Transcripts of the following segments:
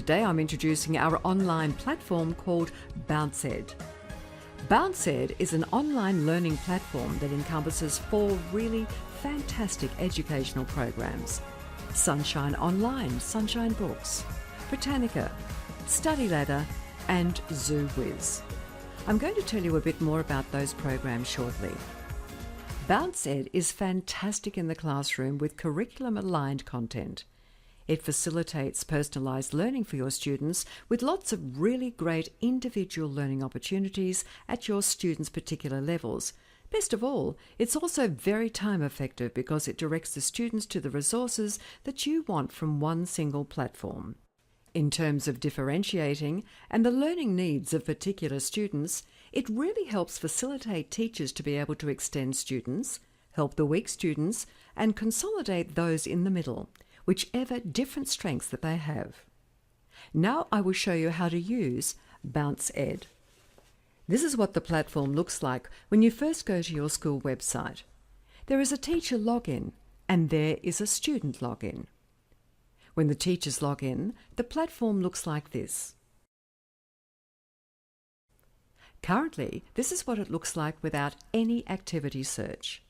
Today I'm introducing our online platform called BouncED. BouncED is an online learning platform that encompasses 4 really fantastic educational programs: Sunshine Online, Sunshine Books, Britannica, Study Ladder and ZooWhiz. I'm going to tell you a bit more about those programs shortly. BouncED is fantastic in the classroom with curriculum-aligned content. It facilitates personalised learning for your students with lots of really great individual learning opportunities at your students' particular levels. Best of all, it's also very time effective because it directs the students to the resources that you want from one single platform. In terms of differentiating and the learning needs of particular students, it really helps facilitate teachers to be able to extend students, help the weak students, and consolidate those in the middle, whichever different strengths that they have. Now I will show you how to use BouncED. This is what the platform looks like when you first go to your school website. There is a teacher login and there is a student login. When the teachers log in, the platform looks like this. Currently, this is what it looks like without any activity search.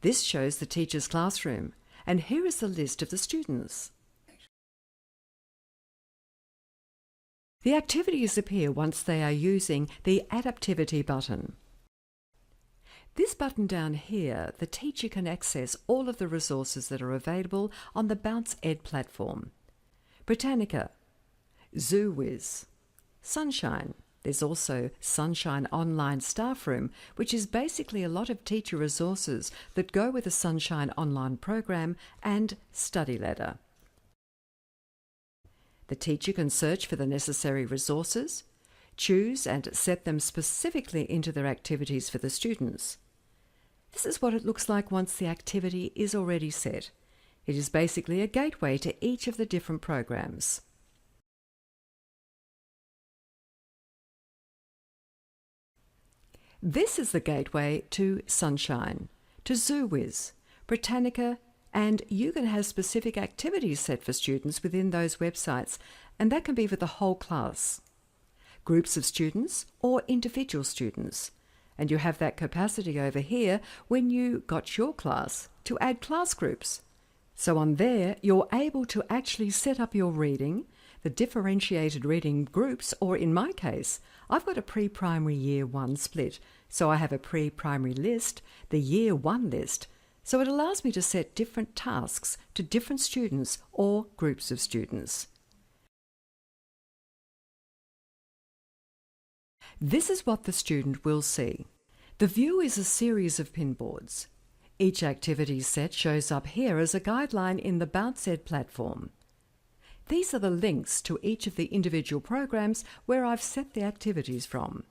This shows the teacher's classroom, and here is the list of the students. The activities appear once they are using the Adaptivity button. This button down here, the teacher can access all of the resources that are available on the BouncED platform. Britannica, ZooWhiz, Sunshine. There's also Sunshine Online Staff Room, which is basically a lot of teacher resources that go with the Sunshine Online program, and Study Ladder. The teacher can search for the necessary resources, choose and set them specifically into their activities for the students. This is what it looks like once the activity is already set. It is basically a gateway to each of the different programs. This is the gateway to Sunshine, to ZooWhiz, Britannica, and you can have specific activities set for students within those websites, and that can be for the whole class, groups of students or individual students. And you have that capacity over here when you got your class to add class groups. So on there, you're able to actually set up your reading, the differentiated reading groups, or in my case, I've got a pre-primary year 1 split. So I have a pre-primary list, the year 1 list. So it allows me to set different tasks to different students or groups of students. This is what the student will see. The view is a series of pinboards. Each activity set shows up here as a guideline in the BouncED platform. These are the links to each of the individual programs where I've set the activities from.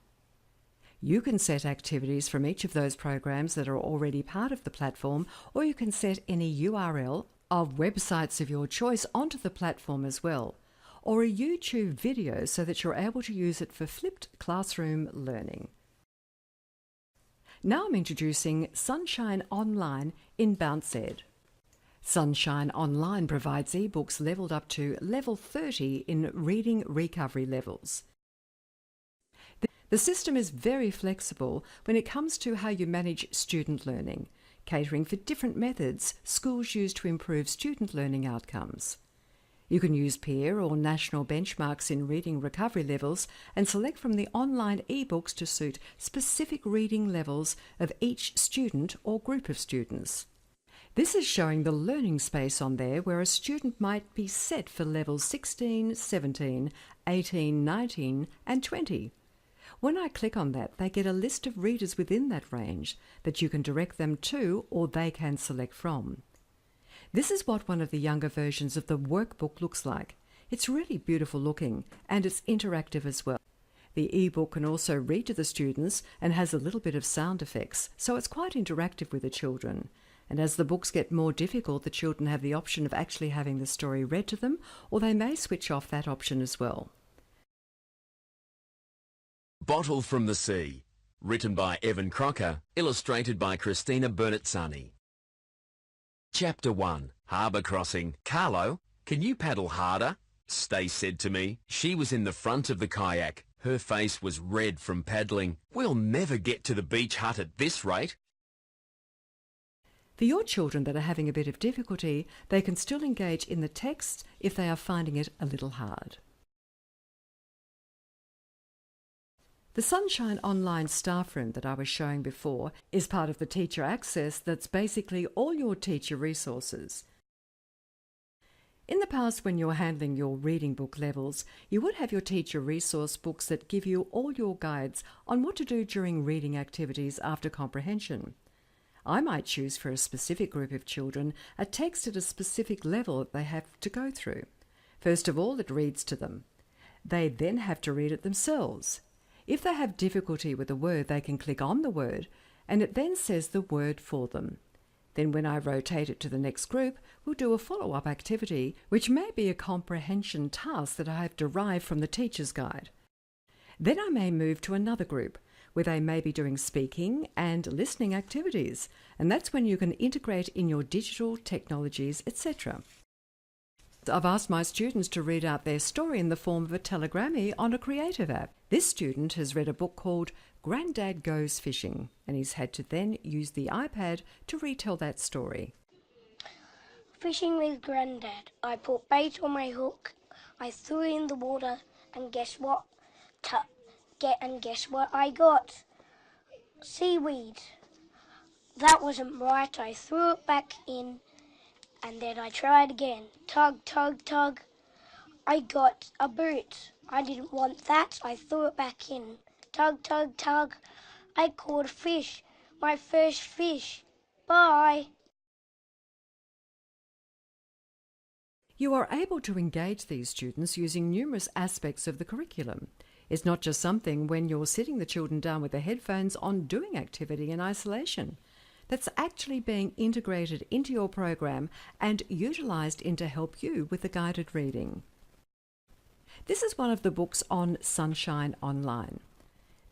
You can set activities from each of those programs that are already part of the platform, or you can set any URL of websites of your choice onto the platform as well, or a YouTube video so that you're able to use it for flipped classroom learning. Now I'm introducing Sunshine Online in BouncED. Sunshine Online provides ebooks levelled up to level 30 in reading recovery levels. The system is very flexible when it comes to how you manage student learning, catering for different methods schools use to improve student learning outcomes. You can use peer or national benchmarks in reading recovery levels and select from the online ebooks to suit specific reading levels of each student or group of students. This is showing the learning space on there where a student might be set for levels 16, 17, 18, 19 and 20. When I click on that, they get a list of readers within that range that you can direct them to or they can select from. This is what one of the younger versions of the workbook looks like. It's really beautiful looking and it's interactive as well. The ebook can also read to the students and has a little bit of sound effects, so it's quite interactive with the children. And as the books get more difficult, the children have the option of actually having the story read to them, or they may switch off that option as well. Bottle from the Sea, written by Evan Crocker, illustrated by Christina Bernazzani. Chapter 1, Harbour Crossing. Carlo, "Can you paddle harder?" Stace said to me. She was in the front of the kayak. Her face was red from paddling. "We'll never get to the beach hut at this rate." For your children that are having a bit of difficulty, they can still engage in the text if they are finding it a little hard. The Sunshine Online staff room that I was showing before is part of the Teacher Access that's basically all your teacher resources. In the past, when you're handling your reading book levels, you would have your teacher resource books that give you all your guides on what to do during reading activities after comprehension. I might choose for a specific group of children a text at a specific level that they have to go through. First of all, it reads to them. They then have to read it themselves. If they have difficulty with a word, they can click on the word and it then says the word for them. Then when I rotate it to the next group, we'll do a follow-up activity, which may be a comprehension task that I have derived from the teacher's guide. Then I may move to another group, where they may be doing speaking and listening activities, and that's when you can integrate in your digital technologies, etc. I've asked my students to read out their story in the form of a telegrammy on a creative app. This student has read a book called Grandad Goes Fishing, and he's had to then use the iPad to retell that story. Fishing with Grandad. I put bait on my hook, I threw it in the water, and guess what? Guess what I got? Seaweed. That wasn't right. I threw it back in, and then I tried again. Tug, tug, tug. I got a boot. I didn't want that. I threw it back in. Tug, tug, tug. I caught a fish. My first fish. Bye. You are able to engage these students using numerous aspects of the curriculum. It's not just something when you're sitting the children down with their headphones on doing activity in isolation. That's actually being integrated into your program and utilised in to help you with the guided reading. This is one of the books on Sunshine Online.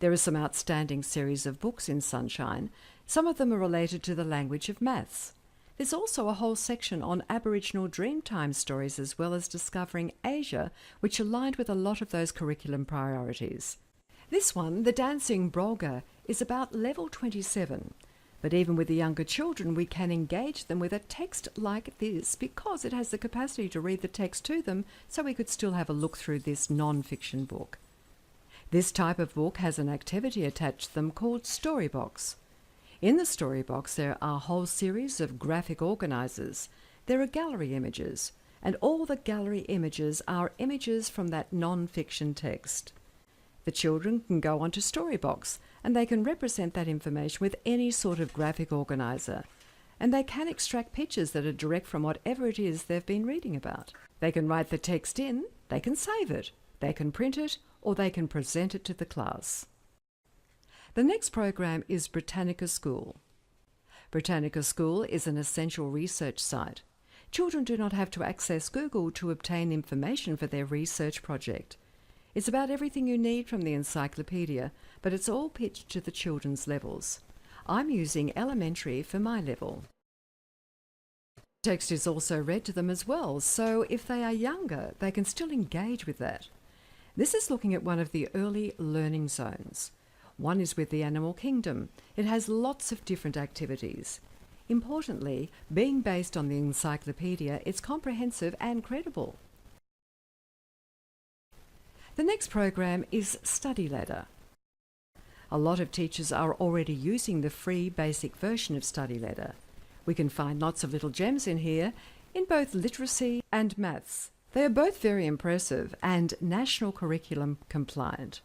There are some outstanding series of books in Sunshine. Some of them are related to the language of maths. There's also a whole section on Aboriginal Dreamtime stories as well as discovering Asia, which aligned with a lot of those curriculum priorities. This one, The Dancing Brolga, is about level 27. But even with the younger children, we can engage them with a text like this because it has the capacity to read the text to them, so we could still have a look through this non-fiction book. This type of book has an activity attached to them called Storybox. In the Storybox, there are a whole series of graphic organisers. There are gallery images, and all the gallery images are images from that non-fiction text. The children can go onto Storybox and they can represent that information with any sort of graphic organiser. And they can extract pictures that are direct from whatever it is they've been reading about. They can write the text in, they can save it, they can print it, or they can present it to the class. The next program is Britannica School. Britannica School is an essential research site. Children do not have to access Google to obtain information for their research project. It's about everything you need from the encyclopedia, but it's all pitched to the children's levels. I'm using elementary for my level. Text is also read to them as well, so if they are younger, they can still engage with that. This is looking at one of the early learning zones. One is with the animal kingdom. It has lots of different activities. Importantly, being based on the encyclopedia, it's comprehensive and credible. The next program is Study Ladder. A lot of teachers are already using the free basic version of Study Ladder. We can find lots of little gems in here in both literacy and maths. They are both very impressive and national curriculum compliant.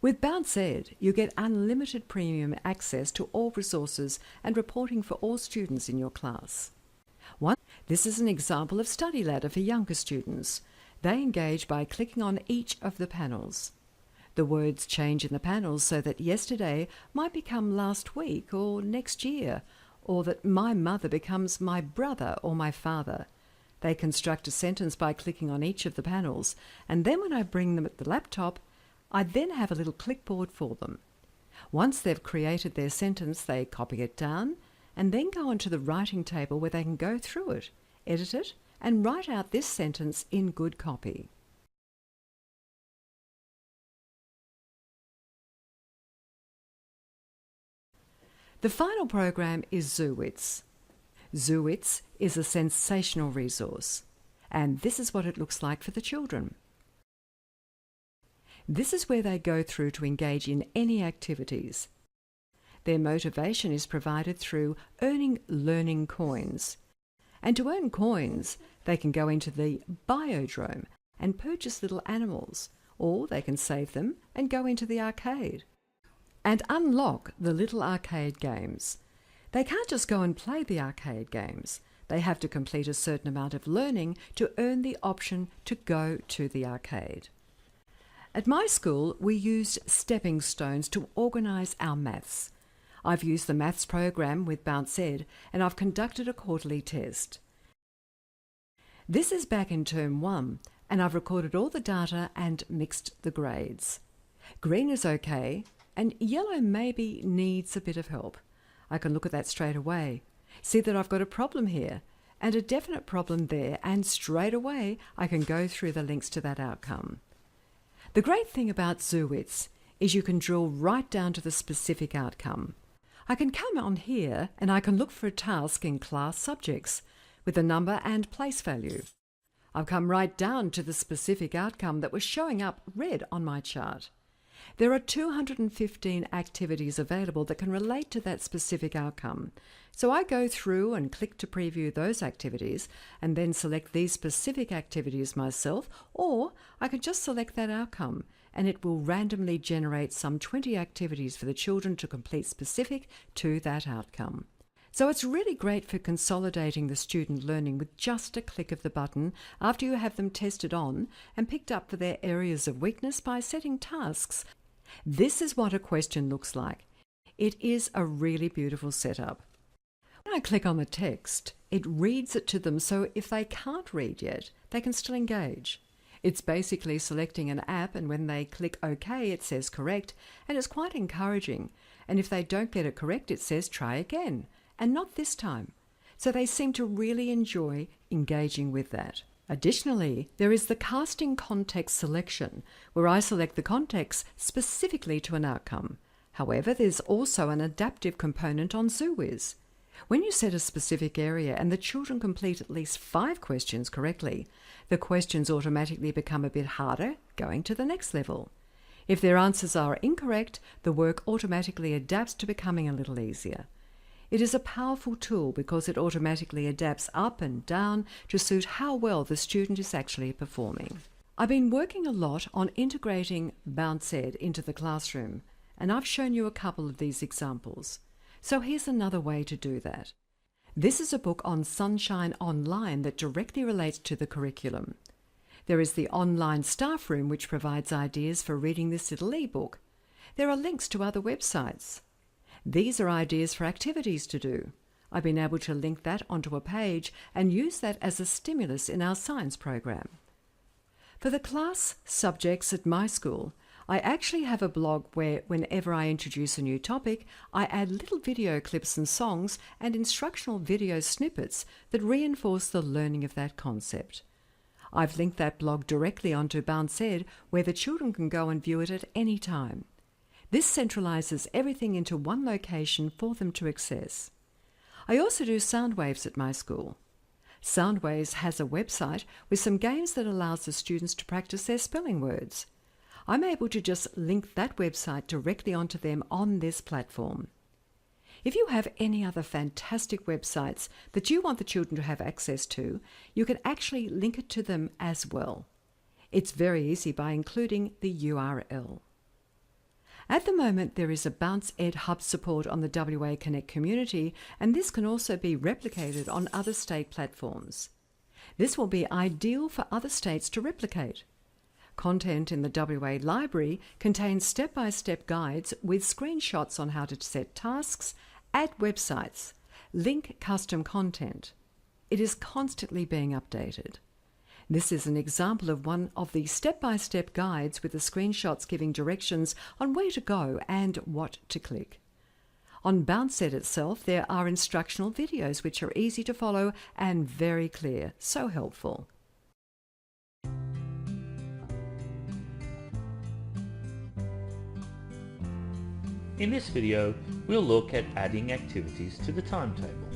With BouncED, you get unlimited premium access to all resources and reporting for all students in your class. This is an example of Study Ladder for younger students. They engage by clicking on each of the panels. The words change in the panels so that yesterday might become last week or next year, or that my mother becomes my brother or my father. They construct a sentence by clicking on each of the panels, and then when I bring them at the laptop, I then have a little clipboard for them. Once they've created their sentence, they copy it down and then go onto the writing table where they can go through it, edit it, and write out this sentence in good copy. The final program is ZooWits. ZooWits is a sensational resource, and this is what it looks like for the children. This is where they go through to engage in any activities. Their motivation is provided through earning learning coins. And to earn coins, they can go into the biodrome and purchase little animals, or they can save them and go into the arcade and unlock the little arcade games. They can't just go and play the arcade games. They have to complete a certain amount of learning to earn the option to go to the arcade. At my school, we used stepping stones to organise our maths. I've used the maths program with BouncED, and I've conducted a quarterly test. This is back in term 1, and I've recorded all the data and mixed the grades. Green is okay, and yellow maybe needs a bit of help. I can look at that straight away, see that I've got a problem here, and a definite problem there, and straight away I can go through the links to that outcome. The great thing about ZooWits is you can drill right down to the specific outcome. I can come on here and I can look for a task in class subjects with a number and place value. I've come right down to the specific outcome that was showing up red on my chart. There are 215 activities available that can relate to that specific outcome. So I go through and click to preview those activities and then select these specific activities myself, or I can just select that outcome and it will randomly generate some 20 activities for the children to complete specific to that outcome. So it's really great for consolidating the student learning with just a click of the button after you have them tested on and picked up for their areas of weakness by setting tasks. This is what a question looks like. It is a really beautiful setup. When I click on the text, it reads it to them, so if they can't read yet, they can still engage. It's basically selecting an app, and when they click OK, it says correct, and it's quite encouraging. And if they don't get it correct, it says try again, and not this time. So they seem to really enjoy engaging with that. Additionally, there is the casting context selection, where I select the context specifically to an outcome. However, there's also an adaptive component on ZooWiz. When you set a specific area and the children complete at least 5 questions correctly, the questions automatically become a bit harder, going to the next level. If their answers are incorrect, the work automatically adapts to becoming a little easier. It is a powerful tool because it automatically adapts up and down to suit how well the student is actually performing. I've been working a lot on integrating BouncED into the classroom, and I've shown you a couple of these examples. So here's another way to do that. This is a book on Sunshine Online that directly relates to the curriculum. There is the online staff room which provides ideas for reading this little ebook. There are links to other websites. These are ideas for activities to do. I've been able to link that onto a page and use that as a stimulus in our science program. For the class subjects at my school, I actually have a blog where whenever I introduce a new topic, I add little video clips and songs and instructional video snippets that reinforce the learning of that concept. I've linked that blog directly onto BouncED, where the children can go and view it at any time. This centralises everything into one location for them to access. I also do Soundwaves at my school. Soundwaves has a website with some games that allows the students to practice their spelling words. I'm able to just link that website directly onto them on this platform. If you have any other fantastic websites that you want the children to have access to, you can actually link it to them as well. It's very easy by including the URL. At the moment, there is a BouncED Hub support on the WA Connect community, and this can also be replicated on other state platforms. This will be ideal for other states to replicate. Content in the WA library contains step-by-step guides with screenshots on how to set tasks, add websites, link custom content. It is constantly being updated. This is an example of one of the step-by-step guides with the screenshots giving directions on where to go and what to click. On BouncED itself, there are instructional videos which are easy to follow and very clear, so helpful. In this video, we'll look at adding activities to the timetable.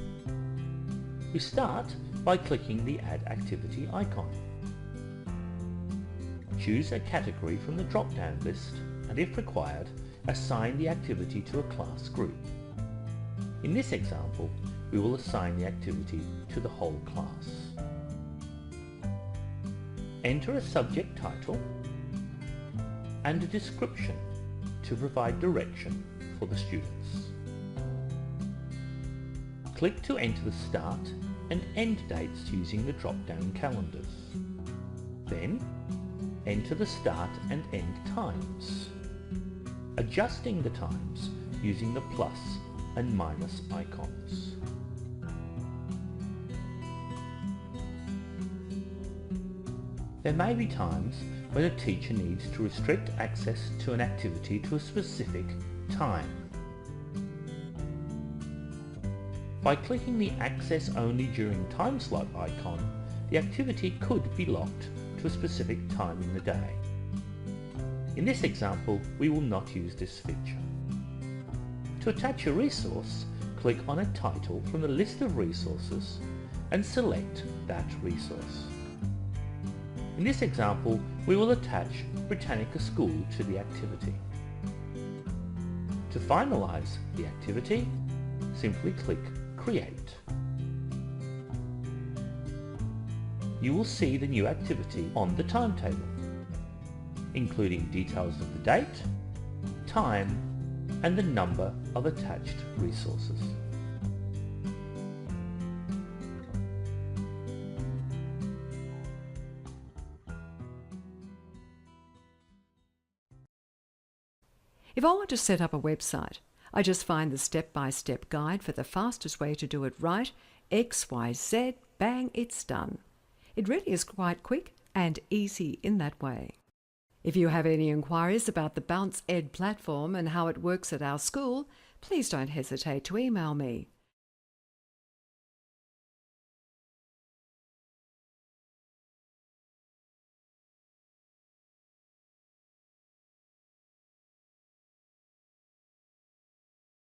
We start by clicking the Add Activity icon. Choose a category from the drop-down list and, if required, assign the activity to a class group. In this example, we will assign the activity to the whole class. Enter a subject title and a description to provide direction for the students. Click to enter the start and end dates using the drop-down calendars. Then, enter the start and end times, adjusting the times using the plus and minus icons. There may be times when a teacher needs to restrict access to an activity to a specific time. By clicking the Access Only During Time Slot icon, the activity could be locked to a specific time in the day. In this example, we will not use this feature. To attach a resource, click on a title from the list of resources and select that resource. In this example, we will attach Britannica School to the activity. To finalize the activity, simply click Create. You will see the new activity on the timetable, including details of the date, time, and the number of attached resources. If I want to set up a website, I just find the step-by-step guide for the fastest way to do it right. X, Y, Z, bang, it's done. It really is quite quick and easy in that way. If you have any inquiries about the BouncED platform and how it works at our school, please don't hesitate to email me.